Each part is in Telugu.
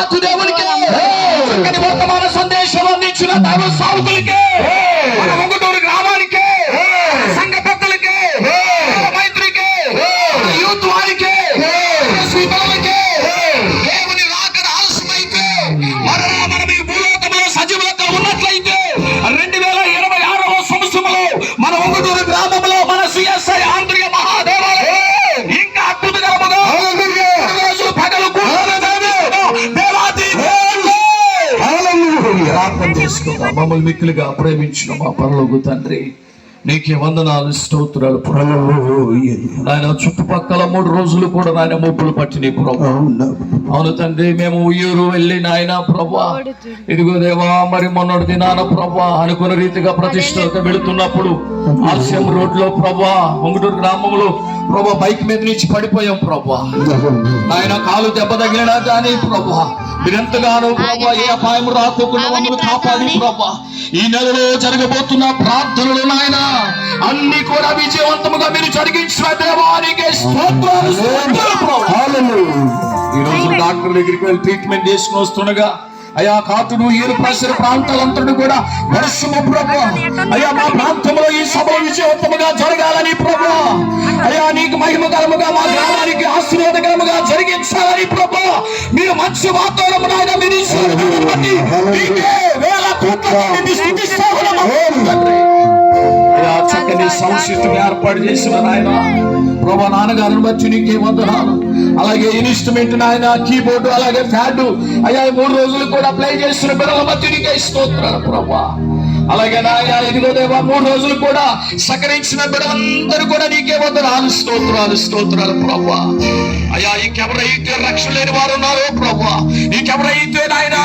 దేవాతి దేవునికి చక్కని వర్తమాన సందేశం అందించిన దైవ సావుకులకి, మన ఉంగుటూరు గ్రామానికి, సంఘ పెద్దలకి, మైత్రికి, యూత్ వారికి, శ్రీబలకి, దేవుని రాకడ ఆలస్యమైతే మరలా మనం ఈ భూలోకంలో సజీవులతో ఉన్నట్లయితే 2026వ సంవత్సరంలో మన ఉంగుటూరు గ్రామంలో మన సిఎస్ఐ ఆంధ్రియ మహాదేవాలయం ఇంకా అద్భుతకరముగా రోజులు పగలు ప్రార్థన చేసుకుందాం. మమ్మల్ని మిక్కులుగా ప్రేమించిన మా పరలోక తండ్రి, నీకే వందనాలు, స్తోత్రాలు. ఆయన చుట్టుపక్కల 3 రోజులు కూడా నాయన ముప్పులు పట్టిన ప్రభా. అవును తండ్రి, మేము ఉయ్యూరు వెళ్ళి నాయన ప్రభా, ఇదిగో దేవా మరి మొన్నటి దినాన ప్రభా అనుకున్న రీతిగా ప్రతిష్టకు వెళుతున్నప్పుడు ఆలస్యం రోడ్ లో ప్రభా ఉంగుటూరు గ్రామంలో ప్రభా బైక్ మీద నుంచి పడిపోయాం ప్రభా. ఆయన కాలు దెబ్బ తగిలినా కానీ ప్రభా మీరెంతగానో ప్రభా ఏ అపాయం రాకుండా మమ్మల్ని కాపాడి ప్రభా ఈ నెలలో జరగబోతున్న ప్రార్థనలు నాయన అన్ని కూడా విజయవంతముగా మీరు జరిగించిన దేవానికి స్తోత్రాలు. ఈ రోజు డాక్టర్ దగ్గరికి వెళ్ళి ట్రీట్మెంట్ చేసుకుని వస్తుండగా అయ్యా కాటుడు ఏరు పరిసర ప్రాంతాలంతటి కూడా వర్షము ప్రభా, అయ్యా మా ప్రాంతంలో ఈ సభ విజయవంతముగా జరగాలని ప్రభా, అయ్యా నీకు మహిమకరముగా మా గ్రామానికి ఆశీర్వాదకరముగా జరిగించాలని ప్రభా మీరు మంచి వాతావరణం ఆయన మీరు చక్కని సంశిష్టం ఏర్పాటు చేసిన నాయన ప్రభా నాన్నగారిని బట్టి నీకే వందనాలు. అలాగే ఇన్స్ట్రుమెంట్ నాయన కీబోర్డు అలాగే ఫ్యాడ్ అయ్యా 3 రోజులు కూడా ప్లే చేస్తున్న బిడ్డల మధ్య నీకే స్తోత్రాలు ప్రభా. అలాగే నాయన ఇదిగో దేవా 3 రోజులు కూడా సహకరించిన బిడ్డలందరూ కూడా నీకే వందనాలు, స్తోత్రాలు, స్తోత్రాలు ప్రభా. అయ్యా ఇంకెవరైతే రక్షణ లేని వారు ఉన్నారో ప్రభా, ఇంకెవరైతే నాయన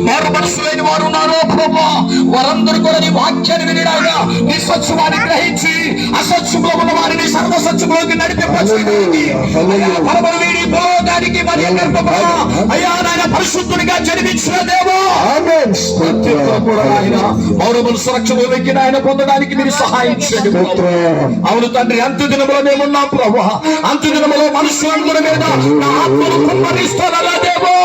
వారు మనసు లేని వారు ఉన్నారో ప్రభా, వారందరూ కూడా నీ వాక్యాన్ని విని నాయన నీ సత్యవాన్ని గ్రహించి అసత్యంలో ఉన్న వారిని సర్వసత్యంలోకి నడిపించడానికి అయ్యా నాయన పరిశుద్ధునిగా జన్మించిన దేవా పౌరములు సురక్షలోకి నాయన పొందడానికి మీరు సహాయం చేయండి. అవును తండ్రి, అంత్య దినములో మేమున్నాం ప్రభా. అంత్య దినములో మనుషులందరి మీద నా ఆత్మను కుమ్మరిస్తానలా దేవా.